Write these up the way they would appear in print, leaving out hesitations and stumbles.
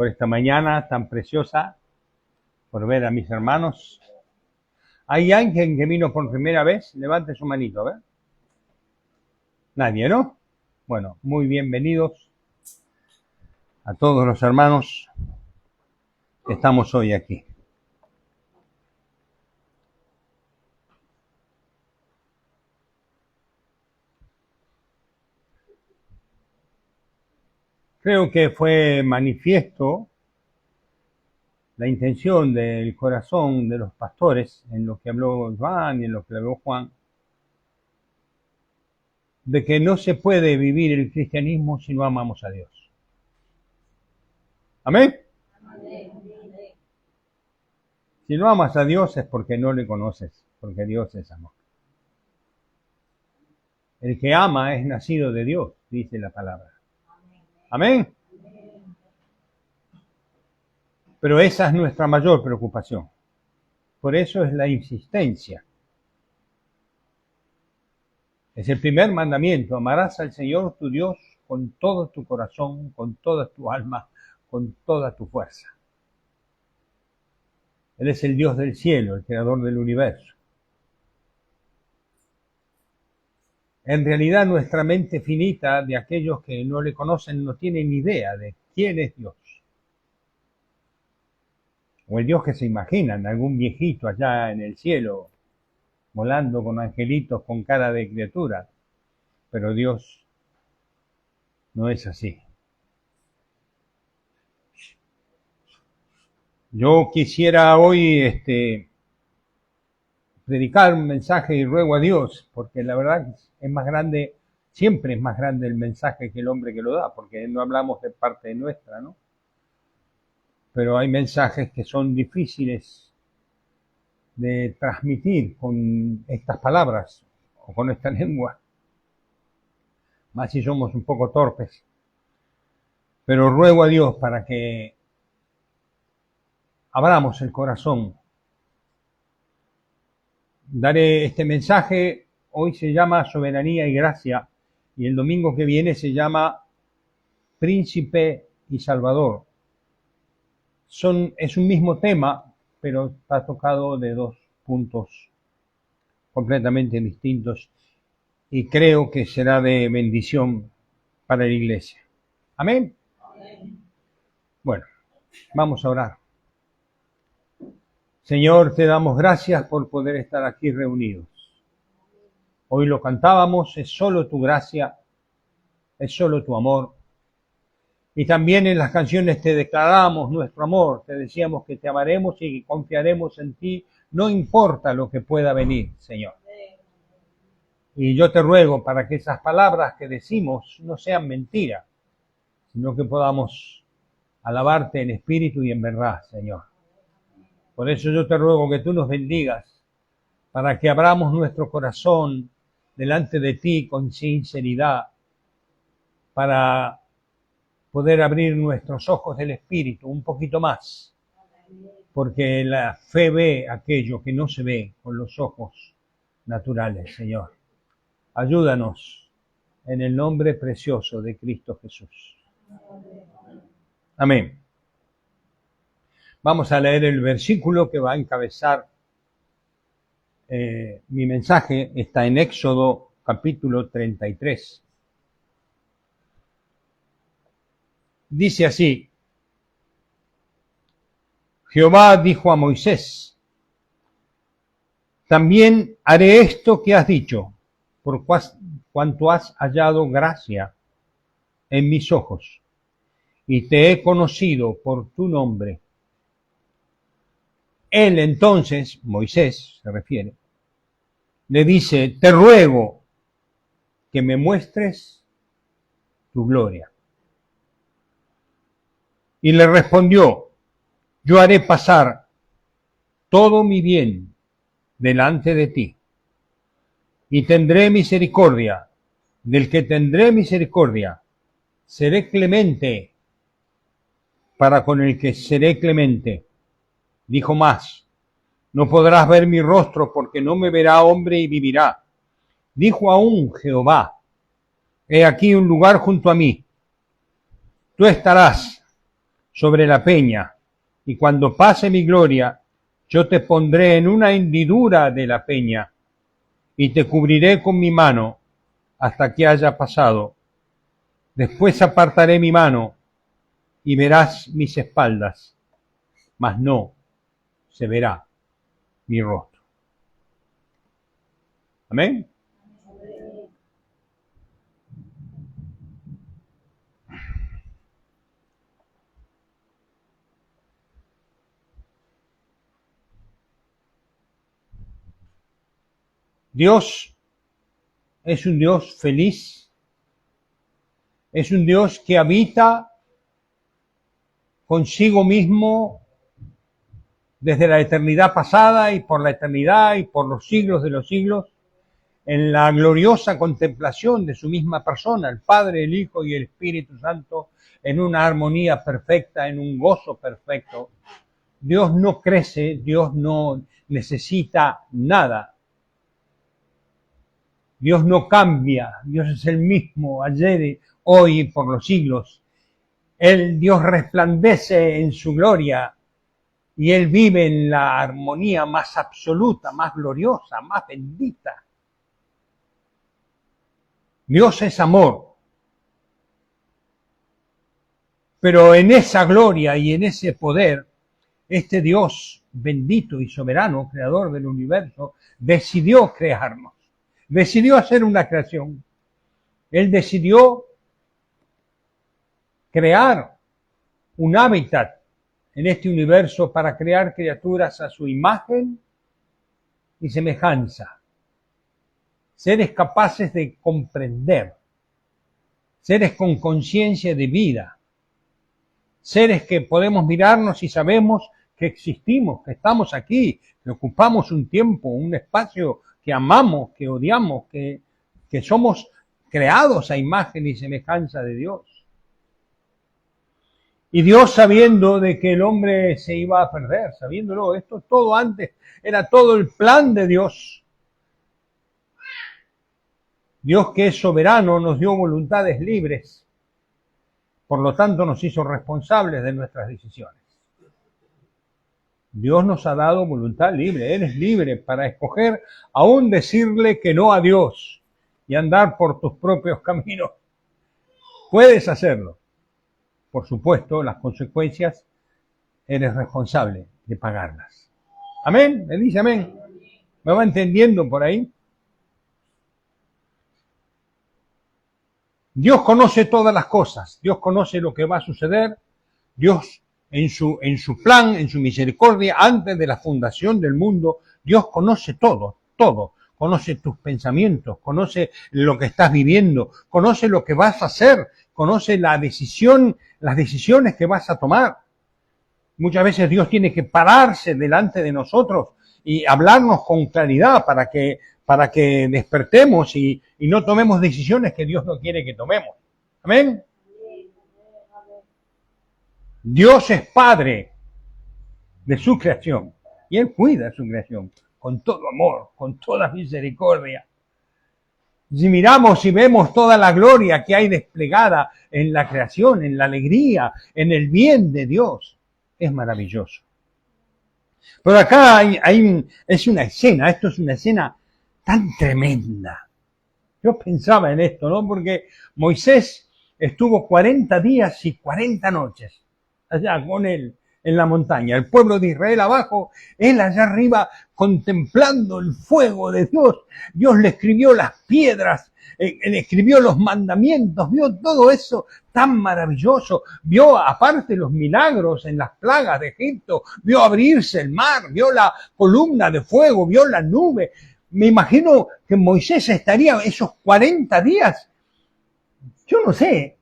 por esta mañana tan preciosa, por ver a mis hermanos. ¿Hay alguien que vino por primera vez? Levante su manito, a ver. Nadie, ¿no? Bueno, muy bienvenidos a todos los hermanos que estamos hoy aquí. Creo que fue manifiesto la intención del corazón de los pastores en lo que habló Juan y en lo que habló Juan, de que no se puede vivir el cristianismo si no amamos a Dios. ¿Amén? Si no amas a Dios es porque no le conoces, porque Dios es amor. El que ama es nacido de Dios, dice la palabra. ¿Amén? Pero esa es nuestra mayor preocupación. Por eso es la insistencia. Es el primer mandamiento: amarás al Señor tu Dios con todo tu corazón, con toda tu alma, con toda tu fuerza. Él es el Dios del cielo, el creador del universo. En realidad nuestra mente finita de aquellos que no le conocen no tienen idea de quién es Dios. O el Dios que se imaginan, algún viejito allá en el cielo, volando con angelitos con cara de criatura. Pero Dios no es así. Yo quisiera hoy predicar un mensaje y ruego a Dios, porque la verdad es más grande, siempre es más grande el mensaje que el hombre que lo da, porque no hablamos de parte nuestra, ¿no? Pero hay mensajes que son difíciles de transmitir con estas palabras o con esta lengua, más si somos un poco torpes. Pero ruego a Dios para que abramos el corazón. Daré este mensaje, hoy se llama Soberanía y Gracia, y el domingo que viene se llama Príncipe y Salvador. Es un mismo tema, pero está tocado de dos puntos completamente distintos, y creo que será de bendición para la iglesia. ¿Amén? Amén. Bueno, vamos a orar. Señor, te damos gracias por poder estar aquí reunidos. Hoy lo cantábamos, es solo tu gracia, es solo tu amor. Y también en las canciones te declaramos nuestro amor, te decíamos que te amaremos y confiaremos en ti, no importa lo que pueda venir, Señor. Y yo te ruego para que esas palabras que decimos no sean mentira, sino que podamos alabarte en espíritu y en verdad, Señor. Por eso yo te ruego que tú nos bendigas, para que abramos nuestro corazón delante de ti con sinceridad, para poder abrir nuestros ojos del espíritu un poquito más, porque la fe ve aquello que no se ve con los ojos naturales, Señor. Ayúdanos en el nombre precioso de Cristo Jesús. Amén. Vamos a leer el versículo que va a encabezar mi mensaje. Está en Éxodo capítulo 33. Dice así: Jehová dijo a Moisés: también haré esto que has dicho, por cuanto has hallado gracia en mis ojos, y te he conocido por tu nombre. Él entonces, Moisés se refiere, le dice: te ruego que me muestres tu gloria. Y le respondió: yo haré pasar todo mi bien delante de ti, y tendré misericordia del que tendré misericordia, seré clemente para con el que seré clemente. Dijo más: no podrás ver mi rostro, porque no me verá hombre y vivirá. Dijo aún Jehová: he aquí un lugar junto a mí, tú estarás sobre la peña, y cuando pase mi gloria, yo te pondré en una hendidura de la peña, y te cubriré con mi mano hasta que haya pasado. Después apartaré mi mano, y verás mis espaldas, mas no se verá mi rostro. Amén. Dios es un Dios feliz, es un Dios que habita consigo mismo desde la eternidad pasada y por la eternidad y por los siglos de los siglos, en la gloriosa contemplación de su misma persona, el Padre, el Hijo y el Espíritu Santo, en una armonía perfecta, en un gozo perfecto. Dios no crece, Dios no necesita nada. Dios no cambia, Dios es el mismo ayer, hoy y por los siglos. Dios resplandece en su gloria y Él vive en la armonía más absoluta, más gloriosa, más bendita. Dios es amor. Pero en esa gloria y en ese poder, este Dios bendito y soberano, creador del universo, decidió crearnos. Decidió hacer una creación. Él decidió crear un hábitat en este universo para crear criaturas a su imagen y semejanza. Seres capaces de comprender. Seres con conciencia de vida. Seres que podemos mirarnos y sabemos que existimos, que estamos aquí, que ocupamos un tiempo, un espacio que amamos, que odiamos, que somos creados a imagen y semejanza de Dios. Y Dios, sabiendo de que el hombre se iba a perder, sabiéndolo, esto todo antes, era todo el plan de Dios. Dios, que es soberano, nos dio voluntades libres, por lo tanto nos hizo responsables de nuestras decisiones. Dios nos ha dado voluntad libre, eres libre para escoger, aún decirle que no a Dios y andar por tus propios caminos. Puedes hacerlo. Por supuesto, las consecuencias eres responsable de pagarlas. Amén, me dice amén. ¿Me va entendiendo por ahí? Dios conoce todas las cosas, Dios conoce lo que va a suceder, Dios en su plan, en su misericordia, antes de la fundación del mundo, Dios conoce todo, todo. Conoce tus pensamientos, conoce lo que estás viviendo, conoce lo que vas a hacer, conoce las decisiones que vas a tomar. Muchas veces Dios tiene que pararse delante de nosotros y hablarnos con claridad para que despertemos y no tomemos decisiones que Dios no quiere que tomemos. Amén. Dios es Padre de su creación y Él cuida su creación con todo amor, con toda misericordia. Si miramos y vemos toda la gloria que hay desplegada en la creación, en la alegría, en el bien de Dios, es maravilloso. Pero acá es una escena, esto es una escena tan tremenda. Yo pensaba en esto, ¿no? Porque Moisés estuvo 40 días y 40 noches allá con él en la montaña, el pueblo de Israel abajo, él allá arriba contemplando el fuego de Dios. Dios le escribió las piedras, le escribió los mandamientos, vio todo eso tan maravilloso, vio aparte los milagros en las plagas de Egipto, vio abrirse el mar, vio la columna de fuego, vio la nube. Me imagino que Moisés estaría esos 40 días, yo no sé,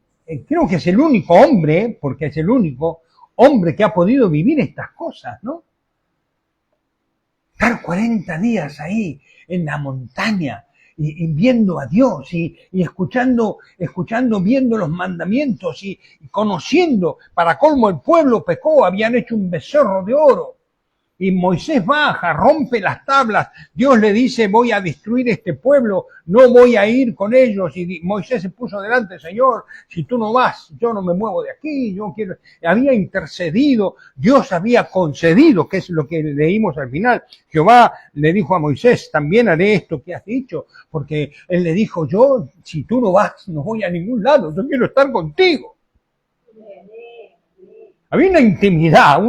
creo que es el único hombre, porque es el único hombre que ha podido vivir estas cosas, ¿no? Estar 40 días ahí en la montaña y viendo a Dios y escuchando, viendo los mandamientos y conociendo. Para colmo, el pueblo pecó, habían hecho un becerro de oro. Y Moisés baja, rompe las tablas. Dios le dice, voy a destruir este pueblo, no voy a ir con ellos. Y Moisés se puso delante, Señor, si tú no vas, yo no me muevo de aquí, yo quiero. Había intercedido, Dios había concedido, que es lo que leímos al final. Jehová le dijo a Moisés, también haré esto que has dicho, porque él le dijo, yo, si tú no vas, no voy a ningún lado, yo quiero estar contigo. Había una intimidad,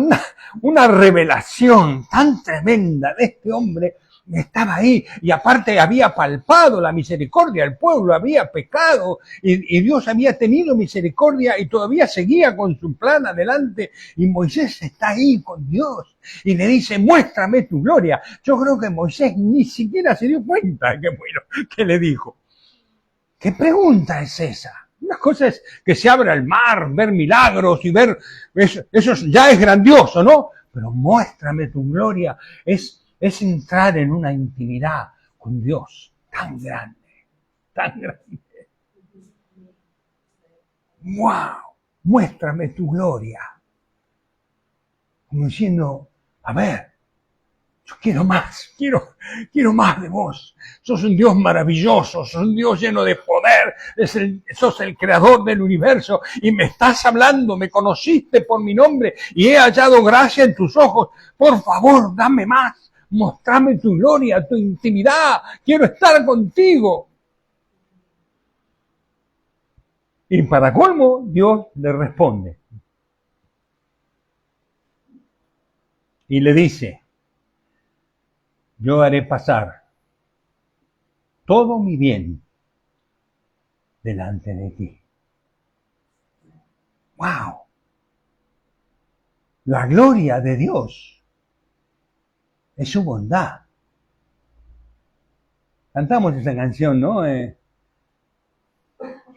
una revelación tan tremenda de este hombre que estaba ahí, y aparte había palpado la misericordia, el pueblo había pecado y Dios había tenido misericordia y todavía seguía con su plan adelante, y Moisés está ahí con Dios y le dice, muéstrame tu gloria. Yo creo que Moisés ni siquiera se dio cuenta de que le dijo. ¿Qué pregunta es esa? Una cosa es que se abra el mar, ver milagros y ver, eso ya es grandioso, ¿no? Pero muéstrame tu gloria, es entrar en una intimidad con Dios tan grande, tan grande. ¡Wow! Muéstrame tu gloria. Como diciendo, a ver, yo quiero más, quiero más de vos. Sos un Dios maravilloso, sos un Dios lleno de poder, sos el creador del universo y me estás hablando, me conociste por mi nombre y he hallado gracia en tus ojos. Por favor, dame más, mostrame tu gloria, tu intimidad, quiero estar contigo. Y para colmo, Dios le responde y le dice, yo haré pasar todo mi bien delante de ti. ¡Wow! La gloria de Dios es su bondad. Cantamos esa canción, ¿no?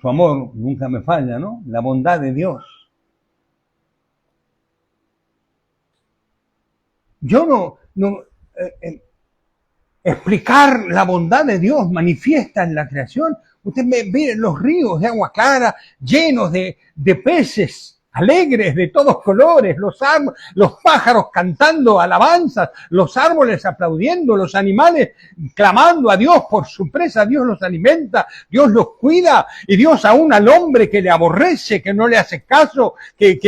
Su amor nunca me falla, ¿no? La bondad de Dios. Yo explicar la bondad de Dios manifiesta en la creación. Usted ve los ríos de agua clara llenos de peces alegres de todos colores, los pájaros cantando alabanzas, los árboles aplaudiendo, los animales clamando a Dios por su presa. Dios los alimenta, Dios los cuida, y Dios aún al hombre que le aborrece, que no le hace caso, que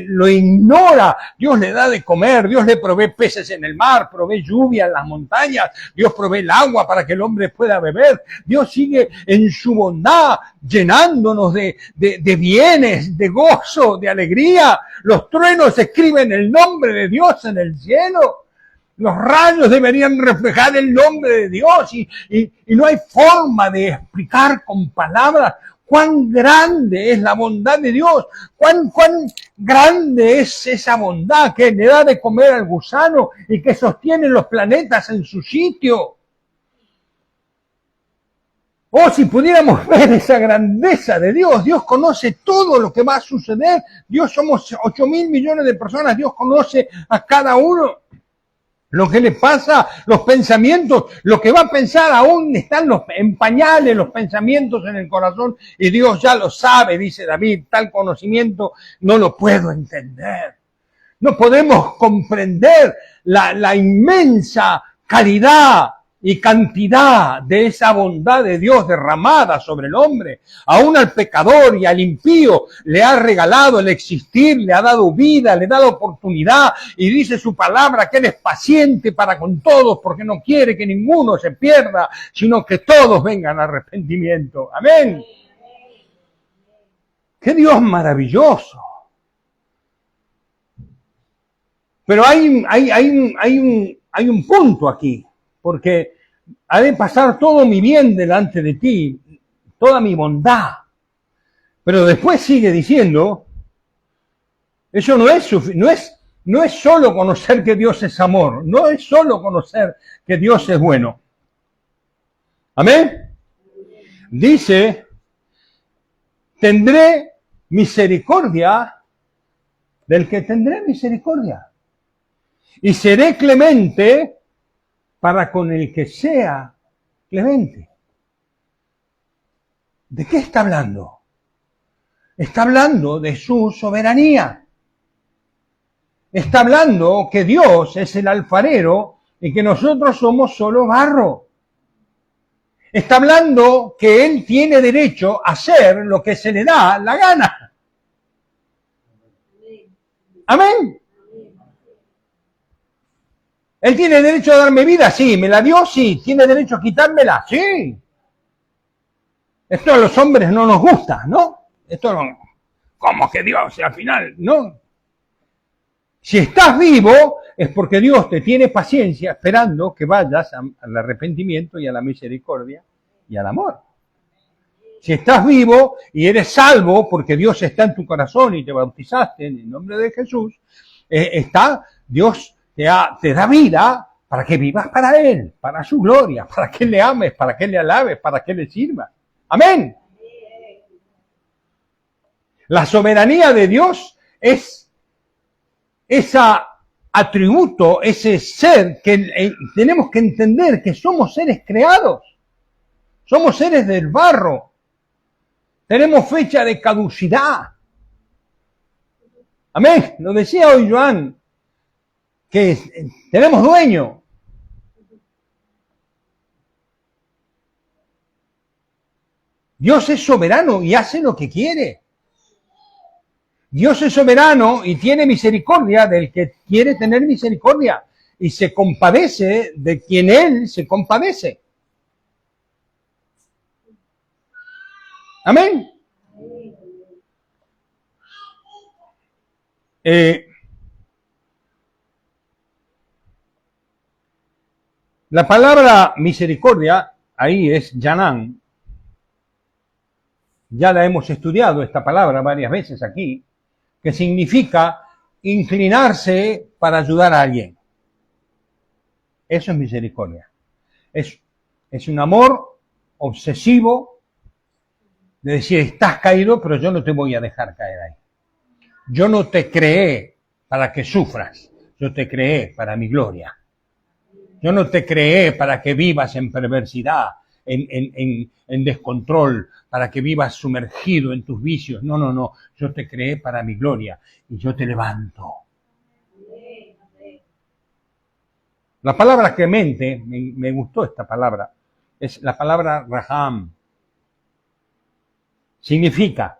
lo ignora, Dios le da de comer, Dios le provee peces en el mar, provee lluvia en las montañas, Dios provee el agua para que el hombre pueda beber. Dios sigue en su bondad llenándonos de bienes, de gozo, de alegría. Los truenos escriben el nombre de Dios en el cielo. Los rayos deberían reflejar el nombre de Dios y no hay forma de explicar con palabras cuán grande es la bondad de Dios, cuán grande es esa bondad que le da de comer al gusano y que sostiene los planetas en su sitio. Oh, si pudiéramos ver esa grandeza de Dios. Dios conoce todo lo que va a suceder. Dios, somos 8.000 millones de personas. Dios conoce a cada uno. Lo que le pasa, los pensamientos, lo que va a pensar, aún están en pañales los pensamientos en el corazón. Y Dios ya lo sabe, dice David. Tal conocimiento no lo puedo entender. No podemos comprender la inmensa calidad y cantidad de esa bondad de Dios derramada sobre el hombre. Aún al pecador y al impío le ha regalado el existir, le ha dado vida, le ha dado oportunidad, y dice su palabra que Él es paciente para con todos, porque no quiere que ninguno se pierda, sino que todos vengan al arrepentimiento. Amén. ¡Qué Dios maravilloso! Pero hay un punto aquí, porque ha de pasar todo mi bien delante de ti, toda mi bondad. Pero después sigue diciendo, eso no es solo conocer que Dios es amor, no es solo conocer que Dios es bueno. Amén. Dice, tendré misericordia del que tendré misericordia. Y seré clemente para con el que sea clemente. ¿De qué está hablando? Está hablando de su soberanía. Está hablando que Dios es el alfarero y que nosotros somos solo barro. Está hablando que Él tiene derecho a hacer lo que se le da la gana. Amén. Él tiene derecho a darme vida, sí. ¿Me la dio? Sí. ¿Tiene derecho a quitármela? Sí. Esto a los hombres no nos gusta, ¿no? Esto no. ¿Cómo que Dios? Al final, no. Si estás vivo, es porque Dios te tiene paciencia esperando que vayas al arrepentimiento y a la misericordia y al amor. Si estás vivo y eres salvo porque Dios está en tu corazón y te bautizaste en el nombre de Jesús, Dios te da vida para que vivas para Él, para su gloria, para que le ames, para que le alabes, para que le sirvas. Amén. La soberanía de Dios es ese atributo, ese ser que tenemos que entender que somos seres creados, somos seres del barro, tenemos fecha de caducidad. Amén. Lo decía hoy Joan, que tenemos dueño. Dios es soberano y hace lo que quiere. Dios es soberano y tiene misericordia del que quiere tener misericordia y se compadece de quien Él se compadece. Amén. La palabra misericordia, ahí es Yanán. Ya la hemos estudiado esta palabra varias veces aquí, que significa inclinarse para ayudar a alguien. Eso es misericordia. Es un amor obsesivo de decir, estás caído, pero yo no te voy a dejar caer ahí. Yo no te creé para que sufras, yo te creé para mi gloria. Yo no te creé para que vivas en perversidad, en descontrol, para que vivas sumergido en tus vicios. No, no, no. Yo te creé para mi gloria y yo te levanto. La palabra clemente, me gustó esta palabra, es la palabra raham. Significa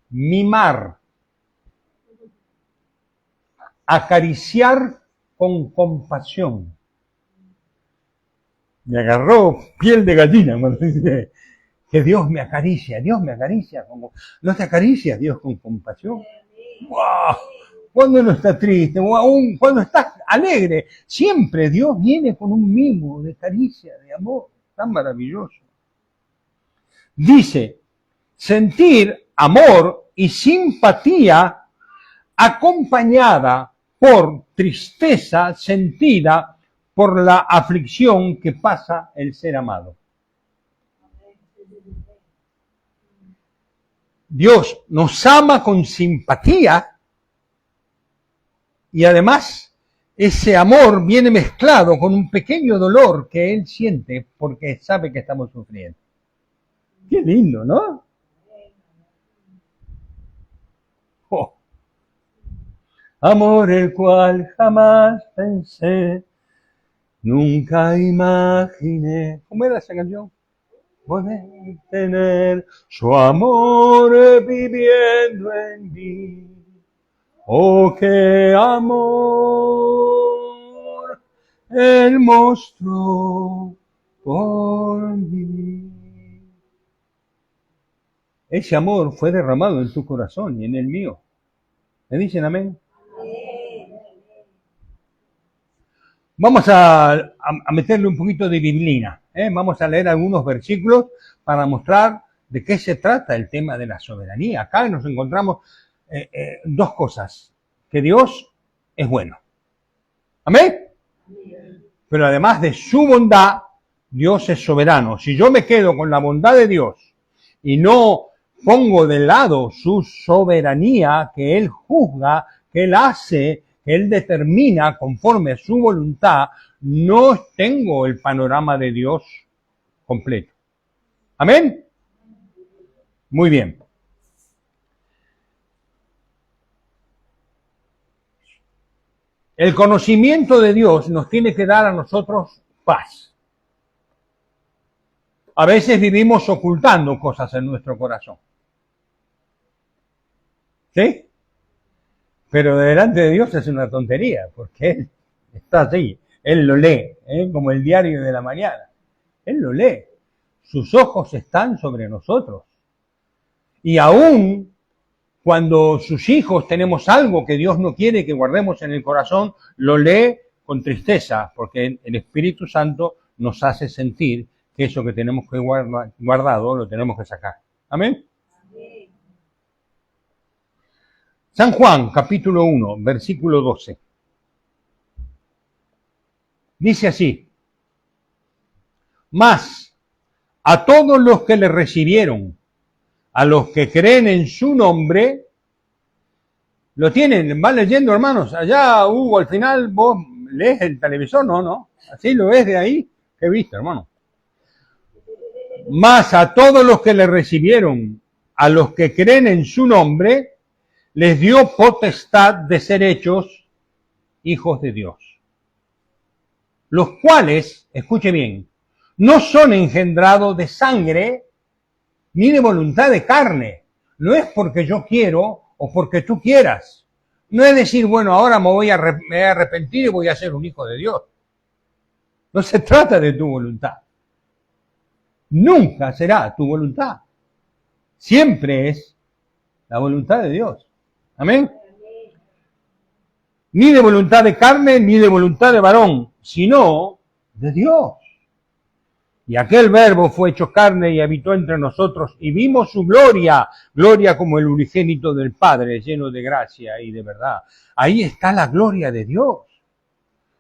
mimar, acariciar con compasión. Me agarró piel de gallina cuando dice que Dios me acaricia. ¿No te acaricia Dios con compasión? ¡Wow! Cuando uno está triste, o aún cuando estás alegre, siempre Dios viene con un mimo de caricia, de amor, tan maravilloso. Dice, sentir amor y simpatía acompañada por tristeza sentida por la aflicción que pasa el ser amado. Dios nos ama con simpatía y además ese amor viene mezclado con un pequeño dolor que Él siente porque sabe que estamos sufriendo. Qué lindo, ¿no? Oh. Amor el cual jamás pensé, nunca imaginé. ¿Cómo era esa canción? Poder tener su amor viviendo en mí. Oh, qué amor Él mostró por mí. Ese amor fue derramado en tu corazón y en el mío. ¿Me dicen amén? Vamos a meterle un poquito de biblina. Vamos a leer algunos versículos para mostrar de qué se trata el tema de la soberanía. Acá nos encontramos dos cosas. Que Dios es bueno. ¿Amén? Pero además de su bondad, Dios es soberano. Si yo me quedo con la bondad de Dios y no pongo de lado su soberanía, que Él juzga, que Él hace, que Él determina conforme a su voluntad, no tengo el panorama de Dios completo. ¿Amén? Muy bien. El conocimiento de Dios nos tiene que dar a nosotros paz. A veces vivimos ocultando cosas en nuestro corazón. ¿Sí? Pero delante de Dios es una tontería, porque Él está así. Él lo lee, como el diario de la mañana. Él lo lee. Sus ojos están sobre nosotros. Y aún cuando sus hijos tenemos algo que Dios no quiere que guardemos en el corazón, lo lee con tristeza, porque el Espíritu Santo nos hace sentir que eso que tenemos que guardado lo tenemos que sacar. ¿Amén? Amén. San Juan, capítulo 1, versículo 12. Dice así: mas a todos los que le recibieron, a los que creen en su nombre, lo tienen, van leyendo, hermanos. Allá, Hugo, al final, vos lees el televisor, no, así lo ves de ahí, ¿qué viste, hermano? Mas a todos los que le recibieron, a los que creen en su nombre, les dio potestad de ser hechos hijos de Dios. Los cuales, escuche bien, no son engendrados de sangre, ni de voluntad de carne. No es porque yo quiero o porque tú quieras. No es decir, bueno, ahora me voy a arrepentir y voy a ser un hijo de Dios. No se trata de tu voluntad. Nunca será tu voluntad. Siempre es la voluntad de Dios. Amén. Ni de voluntad de carne, ni de voluntad de varón, sino de Dios. Y aquel verbo fue hecho carne y habitó entre nosotros, y vimos su gloria, gloria como el unigénito del Padre, lleno de gracia y de verdad. Ahí está la gloria de Dios.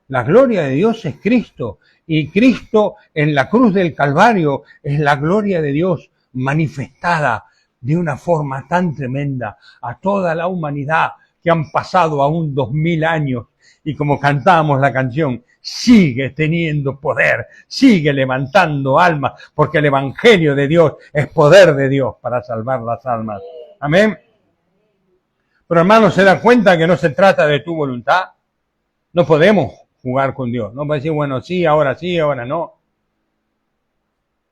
La gloria de Dios es Cristo, y Cristo en la cruz del Calvario es la gloria de Dios manifestada de una forma tan tremenda a toda la humanidad, que han pasado aún 2000 años, y como cantábamos la canción, sigue teniendo poder, sigue levantando almas, porque el Evangelio de Dios es poder de Dios para salvar las almas. Amén. Pero hermano, ¿se da cuenta que no se trata de tu voluntad? No podemos jugar con Dios. No va a decir, bueno, sí, ahora no.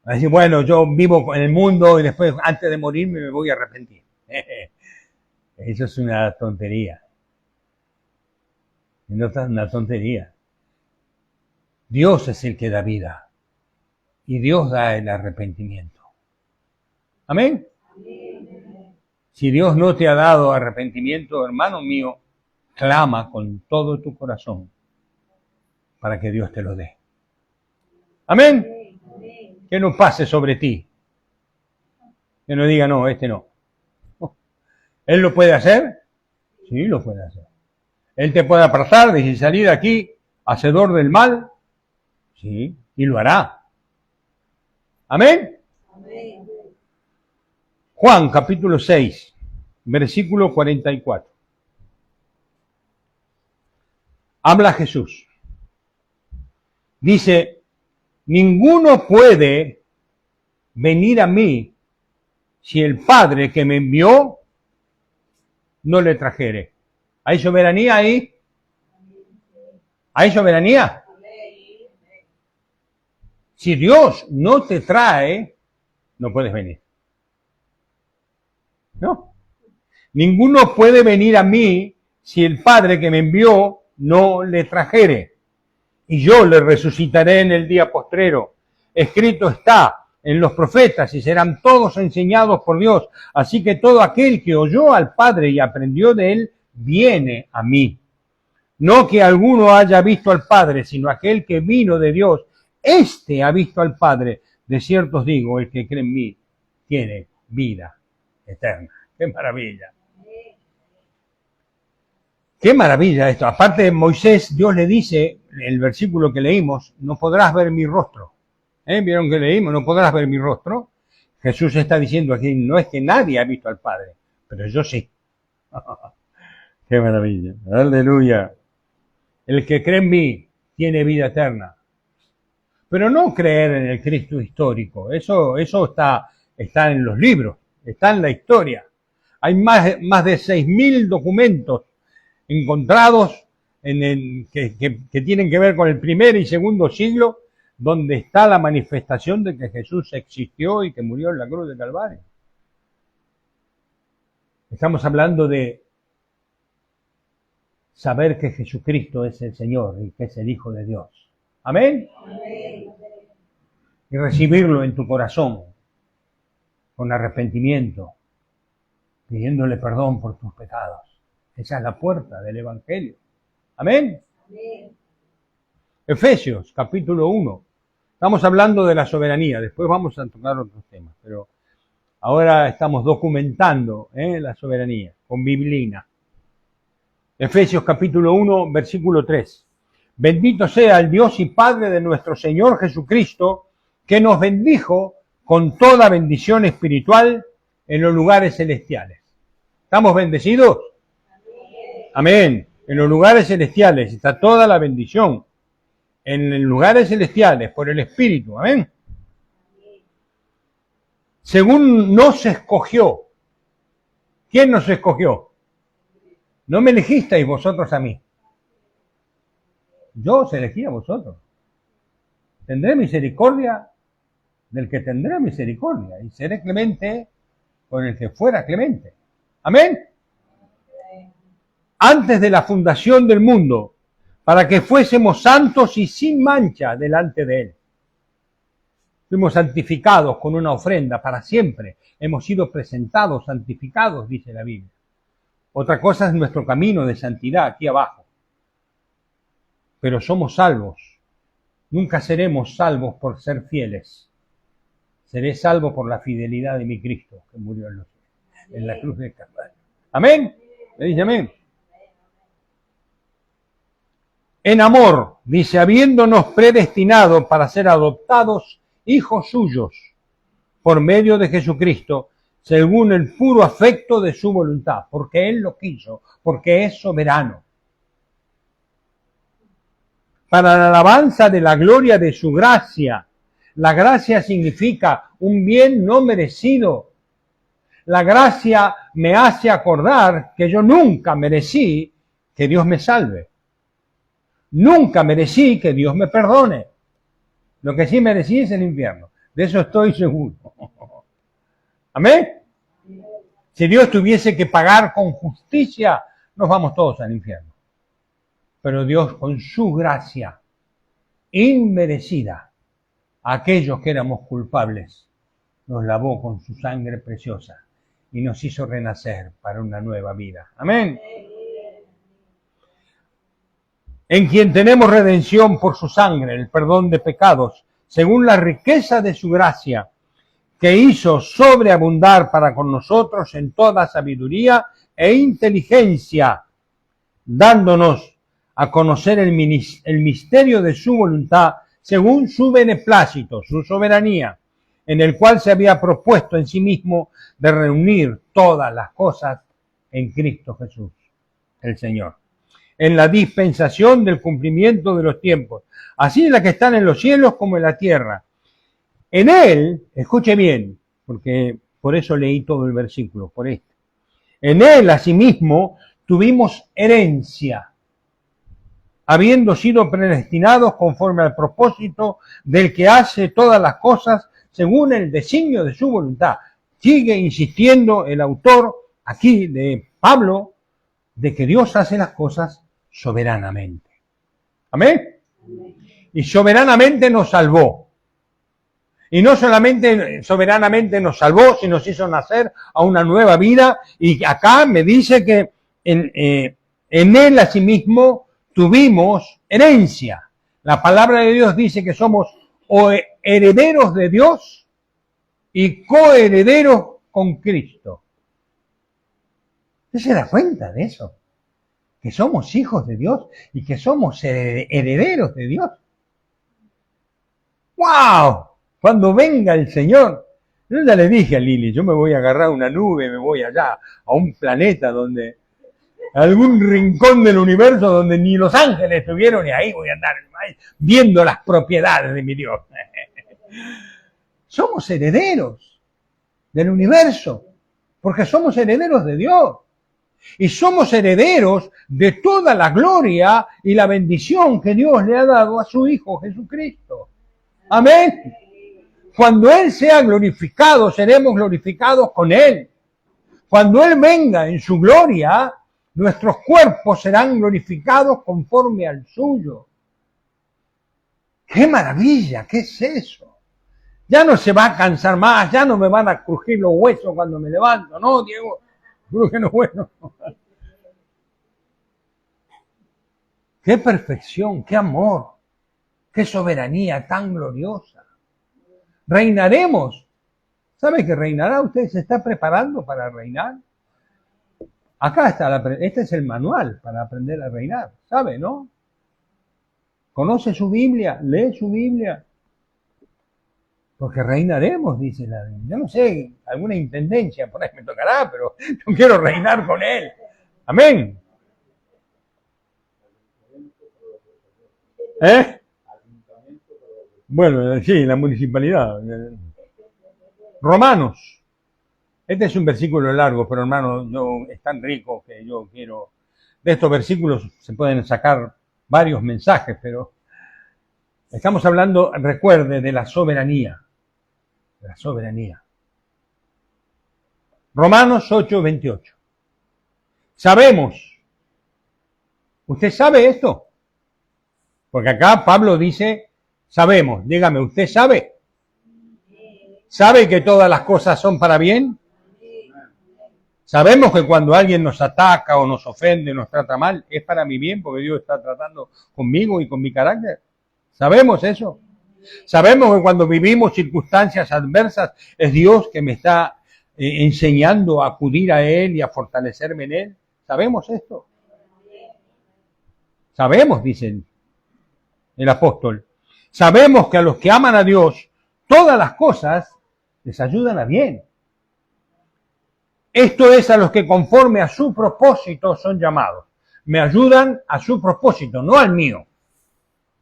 Va a decir, bueno, yo vivo en el mundo y después, antes de morirme, me voy a arrepentir. Eso es una tontería. No es una tontería. Dios es el que da vida. Y Dios da el arrepentimiento. ¿Amén? Amén. Si Dios no te ha dado arrepentimiento, hermano mío, clama con todo tu corazón para que Dios te lo dé. Amén. Amén. Que no pase sobre ti. Que no diga, no, este no. ¿Él lo puede hacer? Sí, lo puede hacer. Él te puede apartar, decir, salir de aquí, hacedor del mal. Sí, y lo hará. ¿Amén? Amén. Juan, capítulo 6, versículo 44. Habla Jesús. Dice, ninguno puede venir a mí si el Padre que me envió no le trajere. ¿Hay soberanía ahí? ¿Hay soberanía? Si Dios no te trae, no puedes venir. ¿No? Ninguno puede venir a mí si el Padre que me envió no le trajere. Y yo le resucitaré en el día postrero. Escrito está en los profetas, y serán todos enseñados por Dios. Así que todo aquel que oyó al Padre y aprendió de él, viene a mí. No que alguno haya visto al Padre, sino aquel que vino de Dios. Este ha visto al Padre. De cierto os digo, el que cree en mí tiene vida eterna. ¡Qué maravilla! ¡Qué maravilla esto! Aparte de Moisés, Dios le dice, el versículo que leímos, no podrás ver mi rostro. ¿Vieron que leímos? No podrás ver mi rostro. Jesús está diciendo aquí, no es que nadie ha visto al Padre, pero yo sí. ¡Qué maravilla! ¡Aleluya! El que cree en mí tiene vida eterna. Pero no creer en el Cristo histórico. Eso está en los libros, está en la historia. Hay más de 6.000 documentos encontrados que tienen que ver con el primer y segundo siglo, donde está la manifestación de que Jesús existió y que murió en la cruz de Calvario. Estamos hablando de saber que Jesucristo es el Señor y que es el Hijo de Dios. ¿Amén? Amén. Y recibirlo en tu corazón con arrepentimiento, pidiéndole perdón por tus pecados. Esa es la puerta del Evangelio. ¿Amén? Amén. Efesios, capítulo 1. Estamos hablando de la soberanía. Después vamos a tocar otros temas, pero ahora estamos documentando la soberanía con biblina. Efesios capítulo 1, versículo 3. Bendito sea el Dios y Padre de nuestro Señor Jesucristo, que nos bendijo con toda bendición espiritual en los lugares celestiales. ¿Estamos bendecidos? Amén. En los lugares celestiales está toda la bendición. En los lugares celestiales, por el Espíritu. Amén. Según nos escogió. ¿Quién nos escogió? No me elegisteis vosotros a mí. Yo os elegí a vosotros. Tendré misericordia del que tendrá misericordia y seré clemente con el que fuera clemente. Amén. Antes de la fundación del mundo, para que fuésemos santos y sin mancha delante de Él. Fuimos santificados con una ofrenda para siempre. Hemos sido presentados, santificados, dice la Biblia. Otra cosa es nuestro camino de santidad aquí abajo. Pero somos salvos. Nunca seremos salvos por ser fieles. Seré salvo por la fidelidad de mi Cristo, que murió en la cruz del Calvario. ¿Amén? ¿Me dice amén? En amor, dice, habiéndonos predestinado para ser adoptados hijos suyos por medio de Jesucristo, según el puro afecto de su voluntad, porque Él lo quiso, porque es soberano. Para la alabanza de la gloria de su gracia. La gracia significa un bien no merecido. La gracia me hace acordar que yo nunca merecí que Dios me salve. Nunca merecí que Dios me perdone. Lo que sí merecí es el infierno. De eso estoy seguro. ¿Amén? Si Dios tuviese que pagar con justicia, nos vamos todos al infierno. Pero Dios, con su gracia inmerecida, a aquellos que éramos culpables, nos lavó con su sangre preciosa y nos hizo renacer para una nueva vida. Amén. En quien tenemos redención por su sangre, el perdón de pecados, según la riqueza de su gracia, que hizo sobreabundar para con nosotros en toda sabiduría e inteligencia, dándonos a conocer el misterio de su voluntad, según su beneplácito, su soberanía, en el cual se había propuesto en sí mismo de reunir todas las cosas en Cristo Jesús, el Señor, en la dispensación del cumplimiento de los tiempos, así las que están en los cielos como en la tierra. En Él, escuche bien, porque por eso leí todo el versículo, por esto. En Él, asimismo, tuvimos herencia, habiendo sido predestinados conforme al propósito del que hace todas las cosas según el designio de su voluntad. Sigue insistiendo el autor aquí de Pablo de que Dios hace las cosas soberanamente. ¿Amén? Y soberanamente nos salvó. Y no solamente soberanamente nos salvó, sino nos hizo nacer a una nueva vida. Y acá me dice que en Él asimismo tuvimos herencia. La palabra de Dios dice que somos herederos de Dios y coherederos con Cristo. ¿Usted se da cuenta de eso? Que somos hijos de Dios y que somos herederos de Dios. ¡Wow! Cuando venga el Señor, yo ya le dije a Lili, yo me voy a agarrar una nube, me voy allá a un planeta donde, algún rincón del universo donde ni los ángeles estuvieron, y ahí voy a andar viendo las propiedades de mi Dios. Somos herederos del universo, porque somos herederos de Dios. y somos herederos de toda la gloria y la bendición que Dios le ha dado a su Hijo Jesucristo. Amén. Cuando Él sea glorificado, seremos glorificados con Él. Cuando Él venga en su gloria, nuestros cuerpos serán glorificados conforme al suyo. ¡Qué maravilla! ¿Qué es eso? Ya no se va a cansar más, ya no me van a crujir los huesos cuando me levanto, ¿no, Diego? Creo que no es bueno. ¡Qué perfección, qué amor, qué soberanía tan gloriosa! Reinaremos. ¿Sabe que reinará? ¿Usted se está preparando para reinar? Acá está, este es el manual para aprender a reinar, ¿sabe, no? ¿Conoce su Biblia? ¿Lee su Biblia? Porque reinaremos, dice la Biblia. Yo no sé, alguna intendencia por ahí me tocará, pero yo quiero reinar con Él. Amén. ¿Eh? Bueno, sí, la municipalidad. Romanos. Este es un versículo largo, pero hermano, es tan rico que yo quiero... De estos versículos se pueden sacar varios mensajes, pero estamos hablando, recuerde, de la soberanía. De la soberanía. Romanos 8:28. Sabemos. ¿Usted sabe esto? Porque acá Pablo dice, sabemos. Dígame, ¿usted sabe? ¿Sabe que todas las cosas son para bien? Sabemos que cuando alguien nos ataca o nos ofende, nos trata mal, es para mi bien porque Dios está tratando conmigo y con mi carácter. ¿Sabemos eso? Sabemos que cuando vivimos circunstancias adversas es Dios que me está enseñando a acudir a Él y a fortalecerme en Él. ¿Sabemos esto? Sabemos, dice el apóstol. Sabemos que a los que aman a Dios, todas las cosas les ayudan a bien. Esto es a los que conforme a su propósito son llamados. Me ayudan a su propósito, no al mío.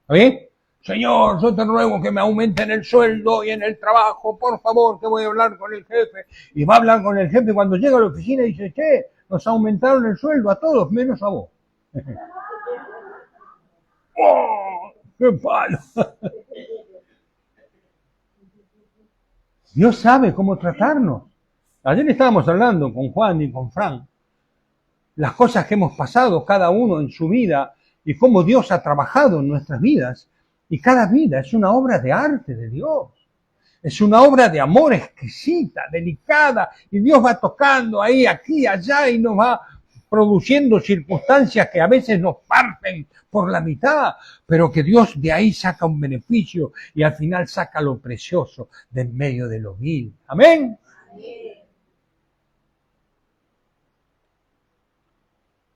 ¿Está bien? Señor, yo te ruego que me aumenten el sueldo y en el trabajo, por favor, que voy a hablar con el jefe. Y va a hablar con el jefe cuando llega a la oficina y dice, che, nos aumentaron el sueldo a todos, menos a vos. ¡Oh, qué palo! Dios sabe cómo tratarnos. Ayer estábamos hablando con Juan y con Fran, las cosas que hemos pasado cada uno en su vida y cómo Dios ha trabajado en nuestras vidas. Y cada vida es una obra de arte de Dios. Es una obra de amor exquisita, delicada, y Dios va tocando ahí, aquí, allá, y nos va produciendo circunstancias que a veces nos parten por la mitad, pero que Dios de ahí saca un beneficio y al final saca lo precioso de en medio de lo vil. Amén.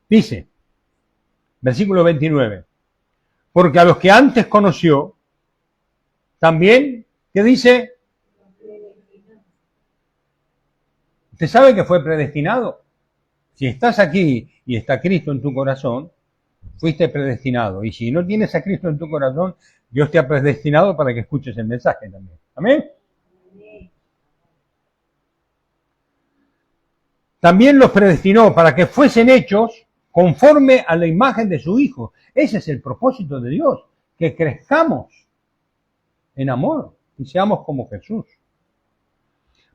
Dice, versículo 29, porque a los que antes conoció, también, ¿qué dice? ¿Usted sabe que fue predestinado? Si estás aquí y está Cristo en tu corazón, fuiste predestinado. Y si no tienes a Cristo en tu corazón, Dios te ha predestinado para que escuches el mensaje también. ¿Amén? También los predestinó para que fuesen hechos conforme a la imagen de su Hijo. Ese es el propósito de Dios, que crezcamos en amor y seamos como Jesús.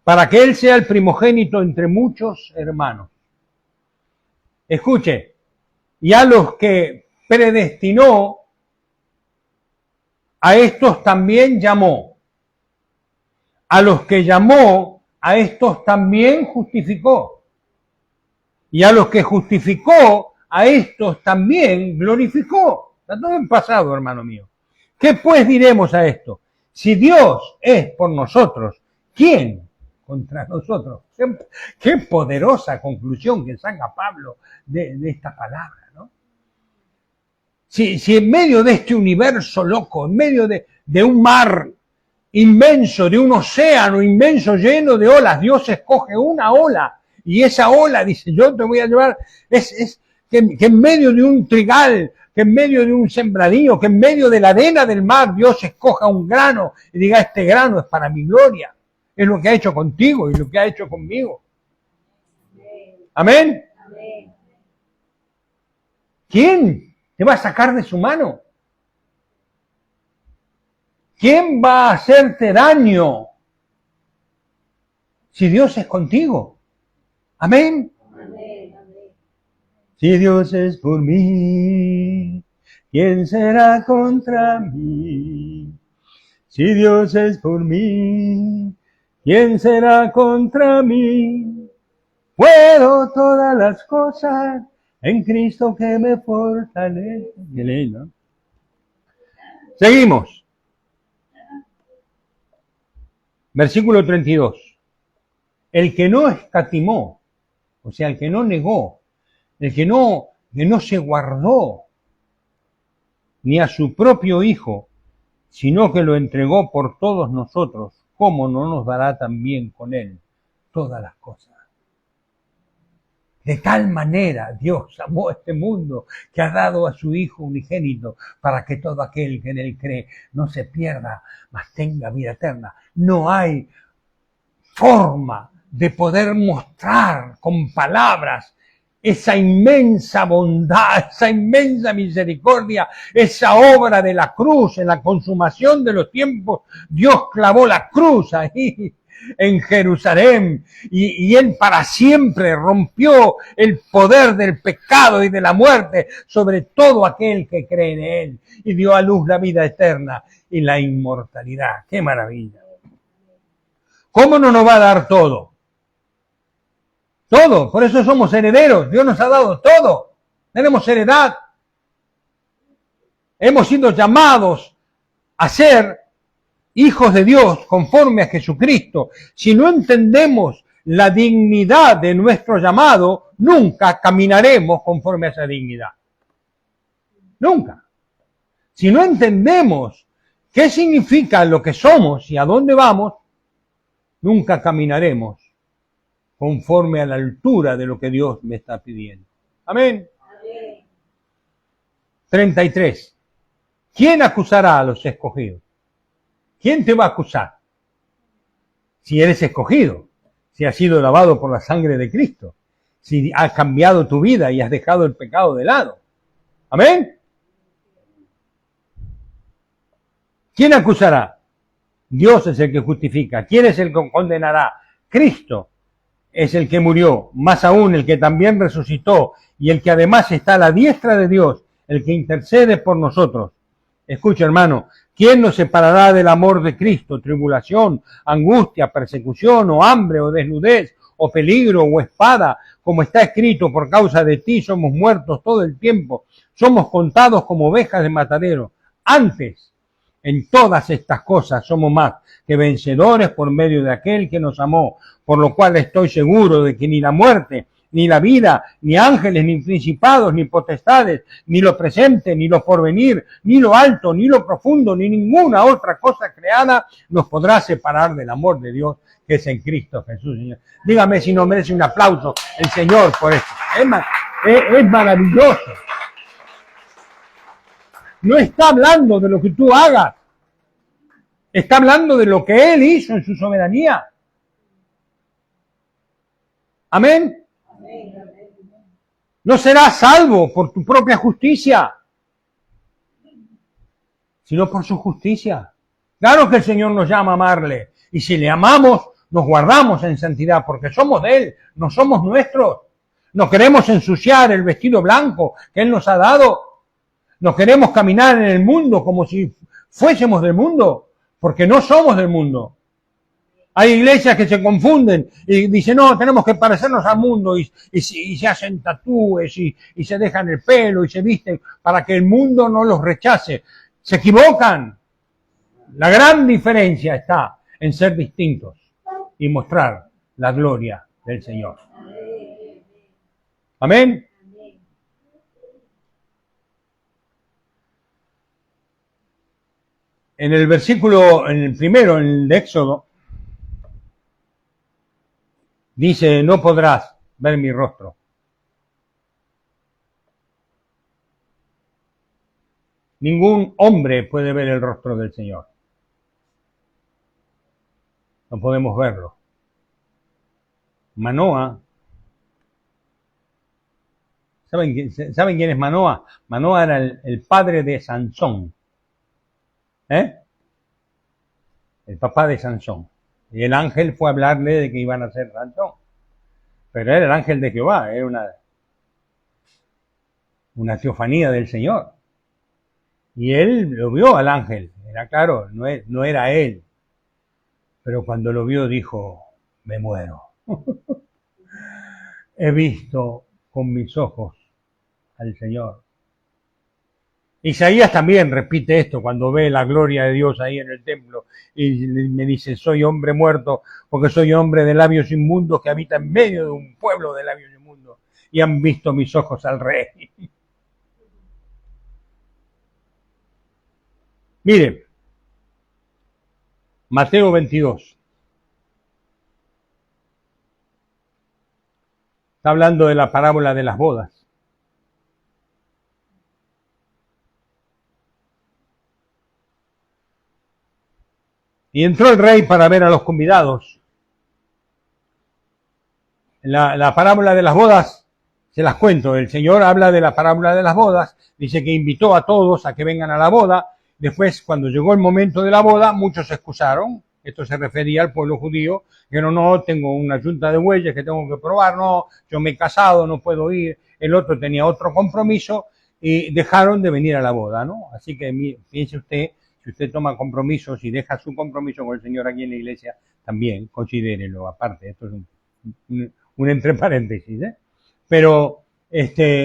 Para que Él sea el primogénito entre muchos hermanos. Escuche, y a los que predestinó, a estos también llamó. A los que llamó, a estos también justificó. Y a los que justificó, a estos también glorificó. Está todo en pasado, hermano mío. ¿Qué pues diremos a esto? Si Dios es por nosotros, ¿quién contra nosotros? Qué poderosa conclusión que saca Pablo de esta palabra, ¿no? Si en medio de este universo loco, en medio de un mar inmenso, de un océano inmenso lleno de olas, Dios escoge una ola y esa ola dice, yo te voy a llevar, que en medio de un trigal, que en medio de un sembradío, que en medio de la arena del mar Dios escoja un grano y diga, este grano es para mi gloria. Es lo que ha hecho contigo y lo que ha hecho conmigo. Amén. ¿Quién te va a sacar de su mano? ¿Quién va a hacerte daño si Dios es contigo? Amén. Amén. Si Dios es por mí, ¿quién será contra mí? Si Dios es por mí, ¿quién será contra mí? Puedo todas las cosas en Cristo que me fortalece. Qué lindo. Seguimos. Versículo 32. El que no escatimó, o sea, el que no negó, el que no se guardó ni a su propio Hijo, sino que lo entregó por todos nosotros, ¿cómo no nos dará también con él todas las cosas? De tal manera Dios amó a este mundo que ha dado a su Hijo unigénito para que todo aquel que en él cree no se pierda, mas tenga vida eterna. No hay forma de poder mostrar con palabras esa inmensa bondad, esa inmensa misericordia, esa obra de la cruz, en la consumación de los tiempos. Dios clavó la cruz ahí en Jerusalén y Él para siempre rompió el poder del pecado y de la muerte sobre todo aquel que cree en Él y dio a luz la vida eterna y la inmortalidad. ¡Qué maravilla! ¿Cómo no nos va a dar todo? Todo, por eso somos herederos. Dios nos ha dado todo. Tenemos heredad. Hemos sido llamados a ser hijos de Dios conforme a Jesucristo. Si no entendemos la dignidad de nuestro llamado, nunca caminaremos conforme a esa dignidad. Nunca. Si no entendemos qué significa lo que somos y a dónde vamos, nunca caminaremos conforme a la altura de lo que Dios me está pidiendo. Amén. Amén. 33. ¿Quién acusará a los escogidos? ¿Quién te va a acusar? Si eres escogido, si has sido lavado por la sangre de Cristo, si has cambiado tu vida y has dejado el pecado de lado. Amén. ¿Quién acusará? Dios es el que justifica. ¿Quién es el que condenará? Cristo es el que murió, más aún el que también resucitó y el que además está a la diestra de Dios, el que intercede por nosotros. Escucha, hermano, ¿quién nos separará del amor de Cristo? Tribulación, angustia, persecución, o hambre, o desnudez, o peligro, o espada, como está escrito, por causa de ti somos muertos todo el tiempo, somos contados como ovejas de matadero. Antes, en todas estas cosas somos más que vencedores por medio de aquel que nos amó, por lo cual estoy seguro de que ni la muerte, ni la vida, ni ángeles, ni principados, ni potestades, ni lo presente, ni lo porvenir, ni lo alto, ni lo profundo, ni ninguna otra cosa creada nos podrá separar del amor de Dios que es en Cristo Jesús, Señor. Dígame si no merece un aplauso el Señor por esto. Es maravilloso. No está hablando de lo que tú hagas. Está hablando de lo que Él hizo en su soberanía. Amén. No serás salvo por tu propia justicia, sino por su justicia. Claro que el Señor nos llama a amarle. Y si le amamos, nos guardamos en santidad, porque somos de Él, no somos nuestros. No queremos ensuciar el vestido blanco que Él nos ha dado. No queremos caminar en el mundo como si fuésemos del mundo, porque no somos del mundo. Hay iglesias que se confunden y dicen, no, tenemos que parecernos al mundo y se hacen tatúes y se dejan el pelo y se visten para que el mundo no los rechace. Se equivocan. La gran diferencia está en ser distintos y mostrar la gloria del Señor. Amén. En el versículo, en el primero, en el de Éxodo, dice, no podrás ver mi rostro. Ningún hombre puede ver el rostro del Señor. No podemos verlo. Manoah ¿Saben quién es Manoa? Manoa era el padre de Sansón. El papá de Sansón. Y el ángel fue a hablarle de que iban a ser Sansón. Pero era el ángel de Jehová, era una teofanía del Señor. Y él lo vio al ángel, era claro, no era él. Pero cuando lo vio dijo, me muero. He visto con mis ojos al Señor. Isaías también repite esto cuando ve la gloria de Dios ahí en el templo y me dice, soy hombre muerto porque soy hombre de labios inmundos que habita en medio de un pueblo de labios inmundos y han visto mis ojos al Rey. Mire, Mateo 22. Está hablando de la parábola de las bodas. Y entró el rey para ver a los convidados. La parábola de las bodas, se las cuento. El Señor habla de la parábola de las bodas, dice que invitó a todos a que vengan a la boda. Después, cuando llegó el momento de la boda, muchos se excusaron. Esto se refería al pueblo judío, que no, tengo una yunta de bueyes que tengo que probar, no, yo me he casado, no puedo ir. El otro tenía otro compromiso y dejaron de venir a la boda, ¿no? Así que piense usted, si usted toma compromisos y deja su compromiso con el Señor aquí en la iglesia, también considérelo aparte. Esto es un entre paréntesis, ¿eh? Pero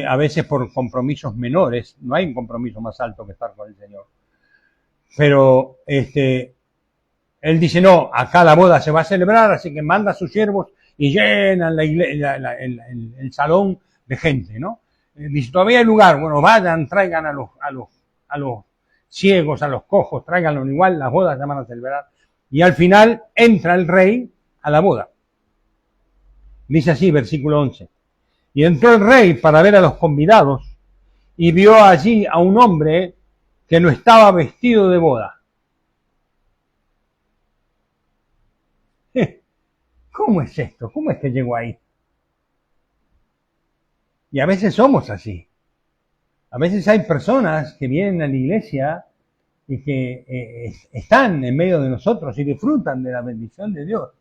a veces por compromisos menores, no hay un compromiso más alto que estar con el Señor. Pero él dice, no, acá la boda se va a celebrar, así que manda a sus siervos y llenan el salón de gente, ¿no? Dice, todavía hay lugar, bueno, vayan, traigan a los ciegos, a los cojos, tráiganlo igual, las bodas se van a celebrar. Y al final entra el rey a la boda. Dice así, versículo 11. Y entró el rey para ver a los convidados y vio allí a un hombre que no estaba vestido de boda. ¿Cómo es esto? ¿Cómo es que llegó ahí? Y a veces somos así. A veces hay personas que vienen a la iglesia y que están en medio de nosotros y disfrutan de la bendición de Dios,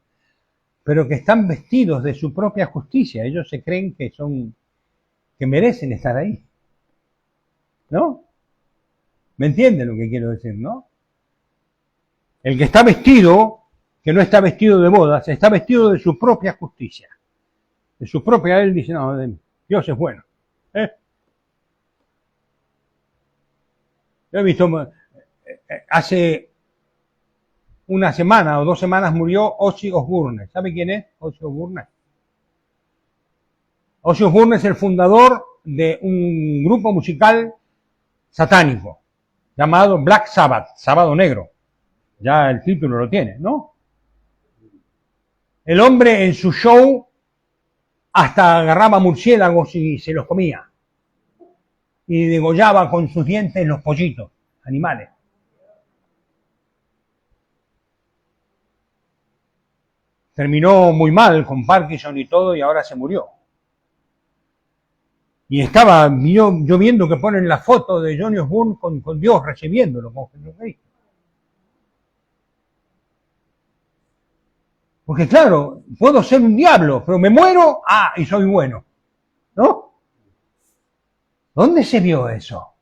pero que están vestidos de su propia justicia. Ellos se creen que merecen estar ahí. ¿No? ¿Me entienden lo que quiero decir, no? El que está vestido, que no está vestido de bodas, está vestido de su propia justicia. De su propia, él dice, no, Dios es bueno. Yo he visto, hace una semana o 2 semanas murió Ozzy Osbourne. ¿Sabe quién es Ozzy Osbourne? Ozzy Osbourne es el fundador de un grupo musical satánico llamado Black Sabbath, Sábado Negro. Ya el título lo tiene, ¿no? El hombre en su show hasta agarraba murciélagos y se los comía. Y degollaba con sus dientes los pollitos, animales. Terminó muy mal con Parkinson y todo y ahora se murió. Y estaba yo viendo que ponen la foto de Johnny Osbourne con Dios recibiéndolo, con Jesucristo. Porque claro, puedo ser un diablo, pero me muero, y soy bueno. ¿No? ¿Dónde se vio eso?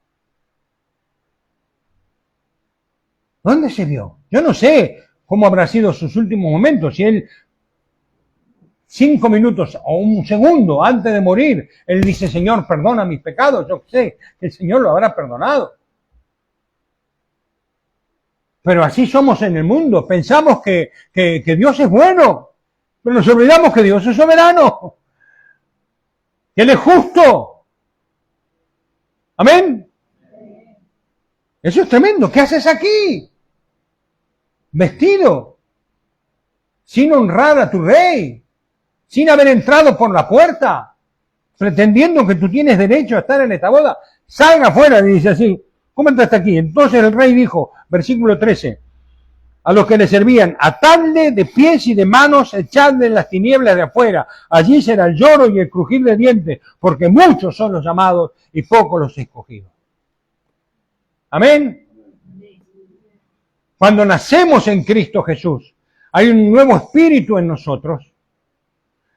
¿Dónde se vio? Yo no sé cómo habrá sido sus últimos momentos, si él 5 minutos o un segundo antes de morir, él dice, Señor, perdona mis pecados, yo sé que el Señor lo habrá perdonado. Pero así somos en el mundo, pensamos que Dios es bueno, pero nos olvidamos que Dios es soberano, que Él es justo. Amén. Eso es tremendo. ¿Qué haces aquí? Vestido, sin honrar a tu rey, sin haber entrado por la puerta, pretendiendo que tú tienes derecho a estar en esta boda. Salga afuera, dice así. ¿Cómo entraste aquí? Entonces el rey dijo, versículo 13, a los que le servían: atadle de pies y de manos, echadle en las tinieblas de afuera. Allí será el lloro y el crujir de dientes, porque muchos son los llamados y pocos los escogidos. Amén. Cuando nacemos en Cristo Jesús, hay un nuevo espíritu en nosotros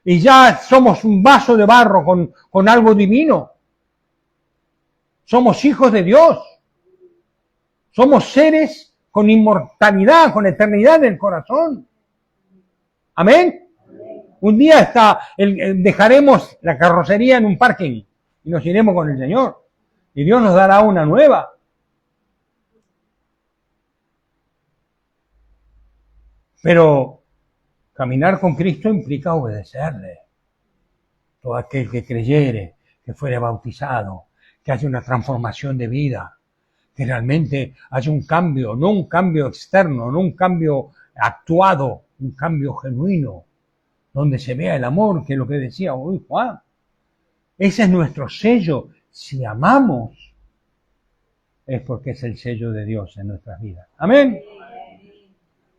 y ya somos un vaso de barro con algo divino. Somos hijos de Dios. Somos seres con inmortalidad, con eternidad en el corazón. Amén. Un día dejaremos la carrocería en un parking y nos iremos con el Señor. Y Dios nos dará una nueva. Pero caminar con Cristo implica obedecerle. Todo aquel que creyere, que fuere bautizado, que haya una transformación de vida, que realmente haya un cambio, no un cambio externo, no un cambio actuado, un cambio genuino, donde se vea el amor, que es lo que decía hoy Juan. Ese es nuestro sello. Si amamos, es porque es el sello de Dios en nuestras vidas. Amén.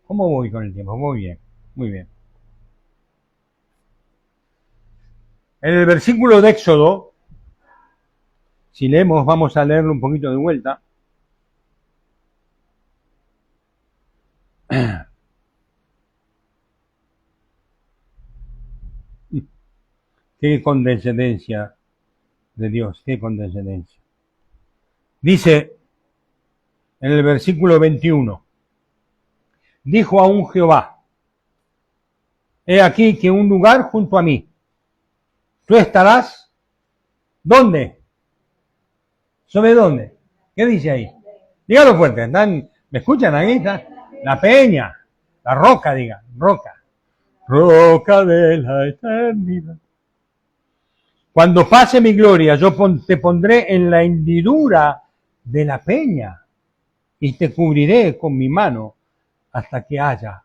¿Cómo voy con el tiempo? Muy bien, muy bien. En el versículo de Éxodo, si leemos, vamos a leerlo un poquito de vuelta. Qué condescendencia de Dios, qué condescendencia. Dice en el versículo 21, dijo aún Jehová: he aquí que un lugar junto a mí, tú estarás, ¿dónde? ¿Sobre dónde? ¿Qué dice ahí? Dígalo fuerte, ¿me escuchan ahí? ¿Está? La peña, la roca, diga, roca. Roca de la eternidad. Cuando pase mi gloria, yo te pondré en la hendidura de la peña y te cubriré con mi mano hasta que haya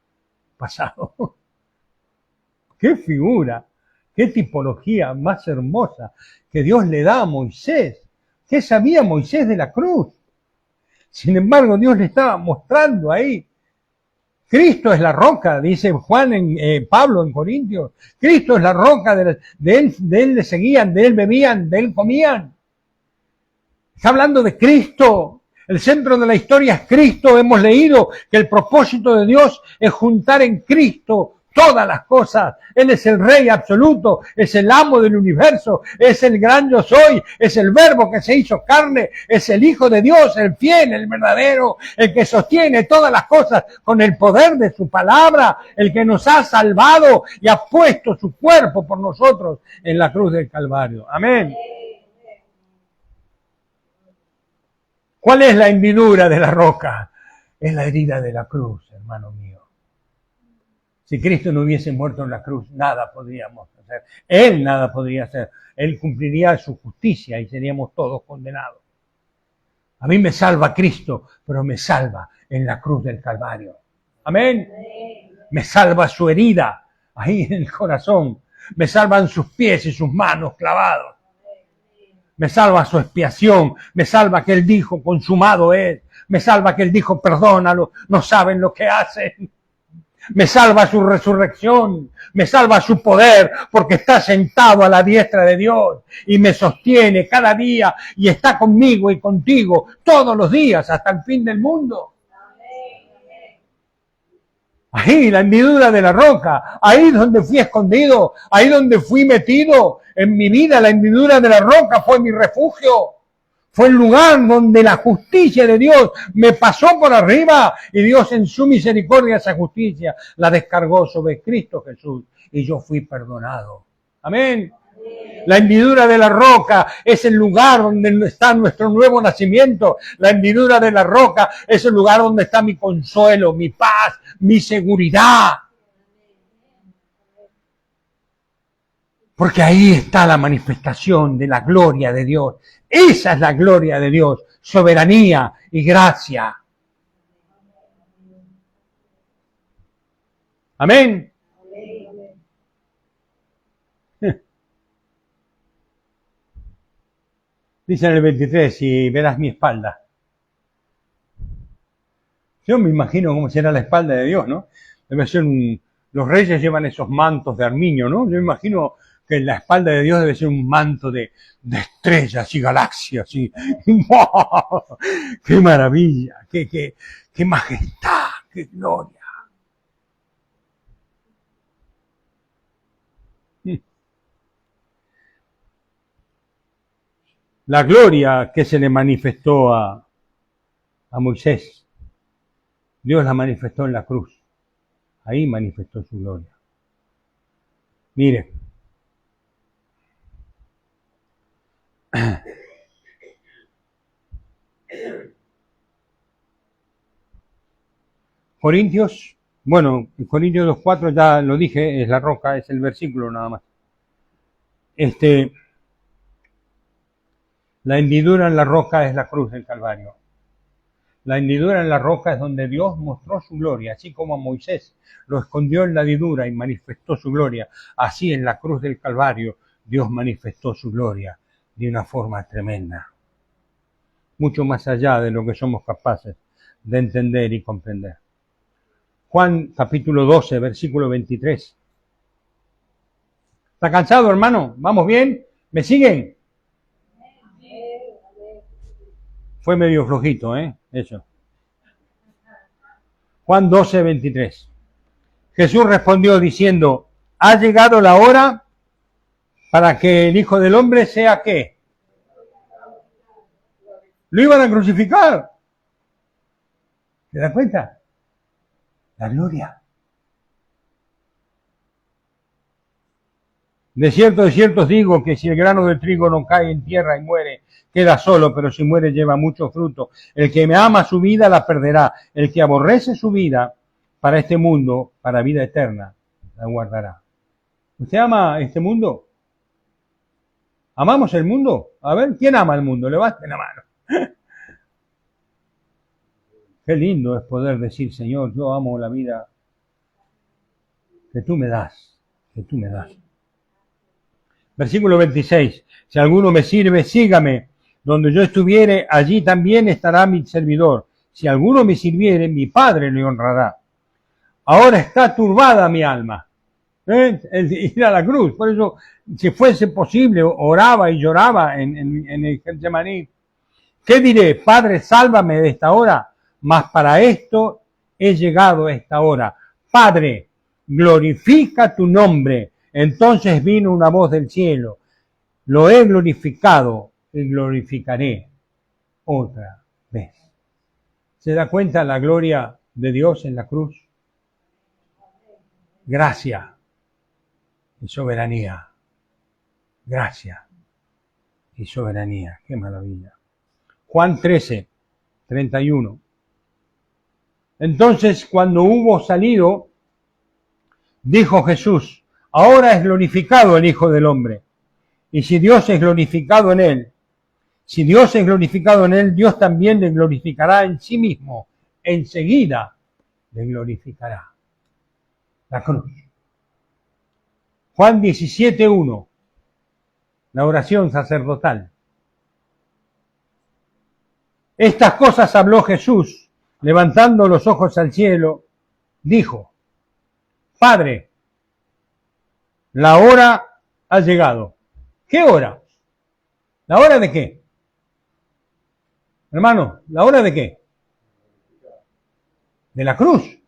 pasado. ¡Qué figura! ¡Qué tipología más hermosa que Dios le da a Moisés! ¿Qué sabía Moisés de la cruz? Sin embargo, Dios le estaba mostrando ahí. Cristo es la roca, dice Juan Pablo en Corintios. Cristo es la roca, de él le seguían, de él bebían, de él comían. Está hablando de Cristo. El centro de la historia es Cristo. Hemos leído que el propósito de Dios es juntar en Cristo todas las cosas. Él es el Rey absoluto, es el amo del universo, es el gran yo soy, es el Verbo que se hizo carne, es el Hijo de Dios, el fiel, el verdadero, el que sostiene todas las cosas con el poder de su palabra, el que nos ha salvado y ha puesto su cuerpo por nosotros en la cruz del Calvario. Amén. ¿Cuál es la hendidura de la roca? Es la herida de la cruz, hermano mío. Si Cristo no hubiese muerto en la cruz, nada podríamos hacer. Él nada podría hacer. Él cumpliría su justicia y seríamos todos condenados. A mí me salva Cristo, pero me salva en la cruz del Calvario. Amén. Me salva su herida ahí en el corazón. Me salvan sus pies y sus manos clavados. Me salva su expiación. Me salva que Él dijo, consumado es. Me salva que Él dijo, perdónalo, no saben lo que hacen. Me salva su resurrección, me salva su poder, porque está sentado a la diestra de Dios y me sostiene cada día y está conmigo y contigo todos los días hasta el fin del mundo. Ahí, la hendidura de la roca, ahí donde fui escondido, ahí donde fui metido en mi vida, la hendidura de la roca fue mi refugio. Fue el lugar donde la justicia de Dios me pasó por arriba y Dios en su misericordia esa justicia la descargó sobre Cristo Jesús y yo fui perdonado. Amén. La hendidura de la roca es el lugar donde está nuestro nuevo nacimiento. La hendidura de la roca es el lugar donde está mi consuelo, mi paz, mi seguridad. Porque ahí está la manifestación de la gloria de Dios. Esa es la gloria de Dios, soberanía y gracia. Amén. Dice en el 23, y verás mi espalda. Yo me imagino cómo será la espalda de Dios, ¿no? Debe ser los reyes llevan esos mantos de armiño, ¿no? Yo me imagino que la espalda de Dios debe ser un manto de estrellas y galaxias y ¡wow! ¡Qué maravilla! ¡Qué majestad! ¡Qué gloria! La gloria que se le manifestó a Moisés, Dios la manifestó en la cruz. Ahí manifestó su gloria. Mire, Corintios, bueno, Corintios 2:4 ya lo dije, es la roca, es el versículo nada más. La hendidura en la roca es la cruz del Calvario. La hendidura en la roca es donde Dios mostró su gloria, así como a Moisés lo escondió en la hendidura y manifestó su gloria. Así en la cruz del Calvario Dios manifestó su gloria de una forma tremenda, mucho más allá de lo que somos capaces de entender y comprender. Juan capítulo 12, versículo 23. ¿Está cansado, hermano? ¿Vamos bien? ¿Me siguen? Fue medio flojito, eso. Juan 12, 23. Jesús respondió diciendo, ha llegado la hora para que el Hijo del Hombre sea ¿qué? Lo iban a crucificar. ¿Se da cuenta? La gloria. De cierto os digo que si el grano de trigo no cae en tierra y muere, queda solo, pero si muere lleva mucho fruto. El que me ama su vida la perderá. El que aborrece su vida para este mundo, para vida eterna, la guardará. ¿Usted ama este mundo? ¿Amamos el mundo? A ver, ¿quién ama el mundo? Levante la mano. Qué lindo es poder decir, Señor, yo amo la vida que tú me das, que tú me das. Versículo 26. Si alguno me sirve, sígame. Donde yo estuviere, allí también estará mi servidor. Si alguno me sirviere, mi Padre le honrará. Ahora está turbada mi alma. El ir a la cruz. Por eso, si fuese posible, oraba y lloraba en el Getsemaní. ¿Qué diré? Padre, sálvame de esta hora. Mas para esto he llegado a esta hora. Padre, glorifica tu nombre. Entonces vino una voz del cielo. Lo he glorificado y glorificaré otra vez. ¿Se da cuenta la gloria de Dios en la cruz? Gracia y soberanía. Gracia y soberanía. Qué maravilla. Juan 13, 31. Entonces, cuando hubo salido, dijo Jesús, ahora es glorificado el Hijo del Hombre. Y si Dios es glorificado en él, Dios también le glorificará en sí mismo. Enseguida le glorificará. La cruz. Juan 17:1. La oración sacerdotal. Estas cosas habló Jesús, levantando los ojos al cielo, dijo, Padre, la hora ha llegado. ¿Qué hora? ¿La hora de qué? Hermano, ¿la hora de qué? De la cruz.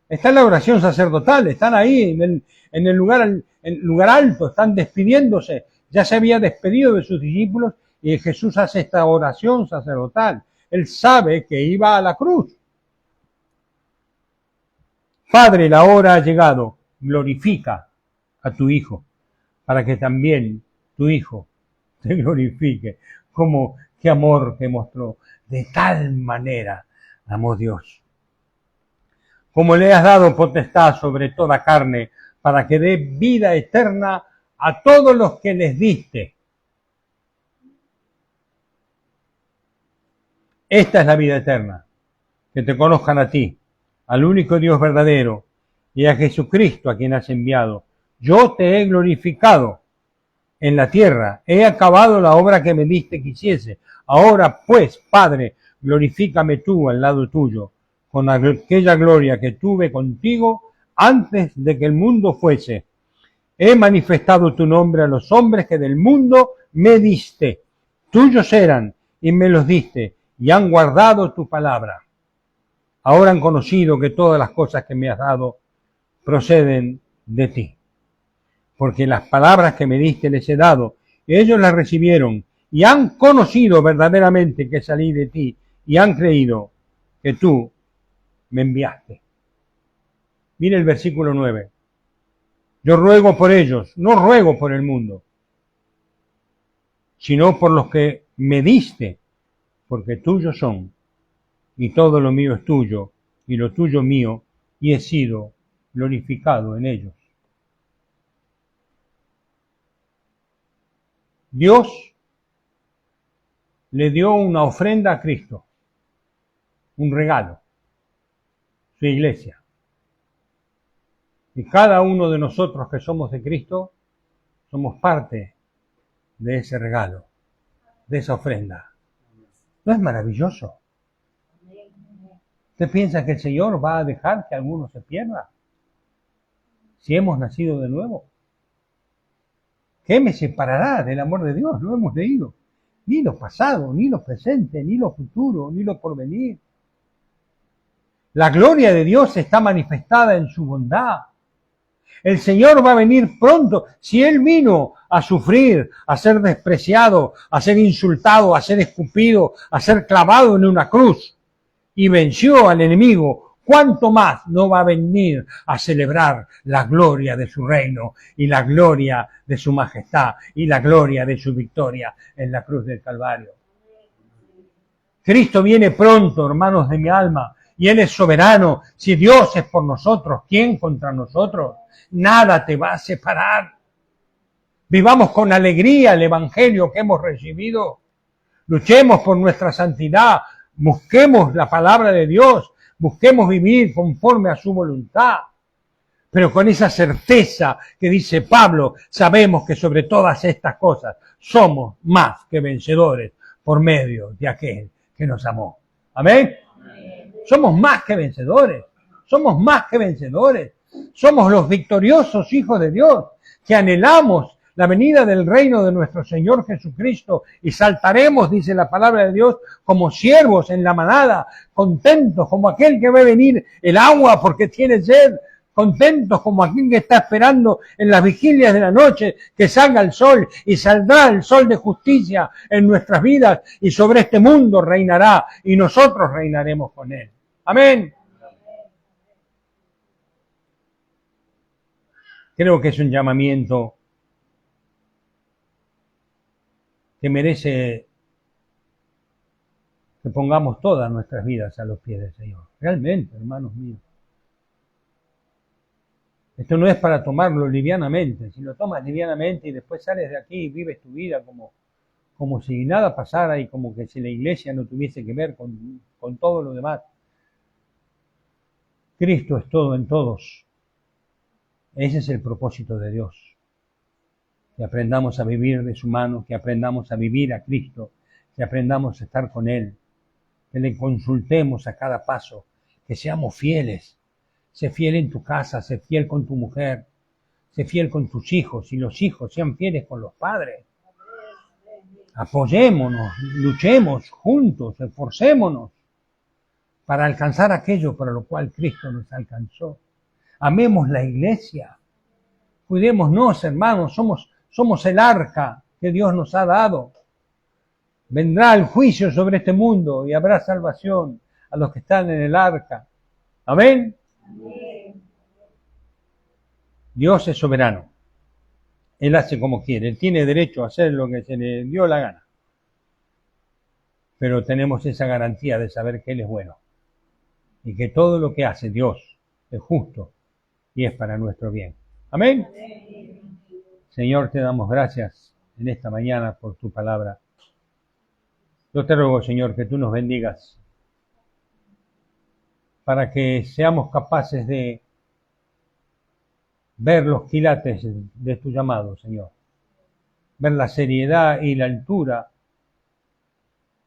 Está en la oración sacerdotal, están ahí en el lugar alto, están despidiéndose. Ya se había despedido de sus discípulos y Jesús hace esta oración sacerdotal. Él sabe que iba a la cruz. Padre, la hora ha llegado, glorifica a tu Hijo, para que también tu Hijo te glorifique. Como qué amor que mostró. De tal manera amó Dios. Como le has dado potestad sobre toda carne, para que dé vida eterna a todos los que les diste. Esta es la vida eterna, que te conozcan a ti, al único Dios verdadero, y a Jesucristo a quien has enviado. Yo te he glorificado en la tierra, he acabado la obra que me diste que hiciese. Ahora pues, Padre, glorifícame tú al lado tuyo, con aquella gloria que tuve contigo antes de que el mundo fuese. He manifestado tu nombre a los hombres que del mundo me diste. Tuyos eran y me los diste, y han guardado tu palabra. Ahora han conocido que todas las cosas que me has dado proceden de ti. Porque las palabras que me diste les he dado, ellos las recibieron, y han conocido verdaderamente que salí de ti, y han creído que tú me enviaste. Mire el versículo 9. Yo ruego por ellos, no ruego por el mundo, sino por los que me diste, porque tuyos son, y todo lo mío es tuyo, y lo tuyo mío, y he sido glorificado en ellos. Dios le dio una ofrenda a Cristo, un regalo, su iglesia. Y cada uno de nosotros que somos de Cristo, somos parte de ese regalo, de esa ofrenda. ¿No es maravilloso? ¿Usted piensa que el Señor va a dejar que alguno se pierda? Si hemos nacido de nuevo. ¿Qué me separará del amor de Dios? No hemos leído. Ni lo pasado, ni lo presente, ni lo futuro, ni lo porvenir. La gloria de Dios está manifestada en su bondad. El Señor va a venir pronto. Si Él vino a sufrir, a ser despreciado, a ser insultado, a ser escupido, a ser clavado en una cruz y venció al enemigo, ¿cuánto más no va a venir a celebrar la gloria de su reino y la gloria de su majestad y la gloria de su victoria en la cruz del Calvario? Cristo viene pronto, hermanos de mi alma, y Él es soberano. Si Dios es por nosotros, ¿quién contra nosotros? Nada te va a separar. Vivamos con alegría el evangelio que hemos recibido. Luchemos por nuestra santidad. Busquemos la palabra de Dios. Busquemos vivir conforme a su voluntad. Pero con esa certeza que dice Pablo, sabemos que sobre todas estas cosas somos más que vencedores por medio de aquel que nos amó. ¿Amén? Somos más que vencedores. Somos más que vencedores. Somos los victoriosos hijos de Dios que anhelamos la venida del reino de nuestro Señor Jesucristo y saltaremos, dice la palabra de Dios, como ciervos en la manada, contentos como aquel que ve venir el agua porque tiene sed, contentos como aquel que está esperando en las vigilias de la noche que salga el sol, y saldrá el sol de justicia en nuestras vidas y sobre este mundo reinará y nosotros reinaremos con él. Amén. Creo que es un llamamiento que merece que pongamos todas nuestras vidas a los pies del Señor. Realmente, hermanos míos. Esto no es para tomarlo livianamente. Si lo tomas livianamente y después sales de aquí y vives tu vida como si nada pasara y como que si la iglesia no tuviese que ver con todo lo demás. Cristo es todo en todos. Ese es el propósito de Dios. Que aprendamos a vivir de su mano, que aprendamos a vivir a Cristo, que aprendamos a estar con Él, que le consultemos a cada paso, que seamos fieles. Sé fiel en tu casa, sé fiel con tu mujer, sé fiel con tus hijos, y los hijos sean fieles con los padres. Apoyémonos, luchemos juntos, esforcémonos para alcanzar aquello para lo cual Cristo nos alcanzó. Amemos la iglesia, cuidémonos, hermanos, somos el arca que Dios nos ha dado. Vendrá el juicio sobre este mundo y habrá salvación a los que están en el arca. Amén. Dios es soberano. Él hace como quiere. Él tiene derecho a hacer lo que se le dio la gana. Pero tenemos esa garantía de saber que Él es bueno. Y que todo lo que hace Dios es justo y es para nuestro bien. Amén. Señor, te damos gracias en esta mañana por tu palabra. Yo te ruego, Señor, que tú nos bendigas para que seamos capaces de ver los quilates de tu llamado, Señor. Ver la seriedad y la altura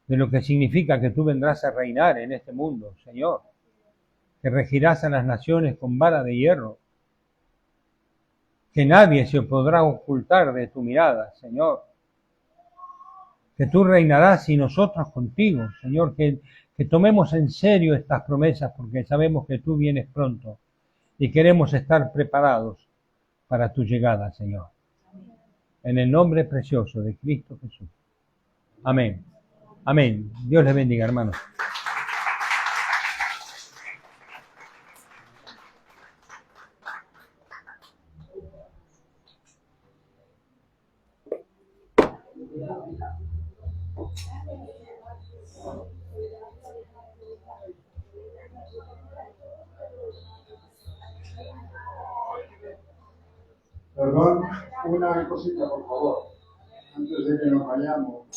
de lo que significa que tú vendrás a reinar en este mundo, Señor, que regirás a las naciones con vara de hierro, que nadie se podrá ocultar de tu mirada, Señor, que tú reinarás y nosotros contigo, Señor, que tomemos en serio estas promesas porque sabemos que tú vienes pronto y queremos estar preparados para tu llegada, Señor. En el nombre precioso de Cristo Jesús. Amén. Amén. Dios les bendiga, hermanos. Perdón, una cosita, por favor. Antes de que nos vayamos,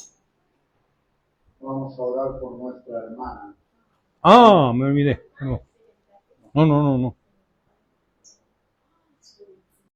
vamos a orar por nuestra hermana. Ah, me olvidé. No.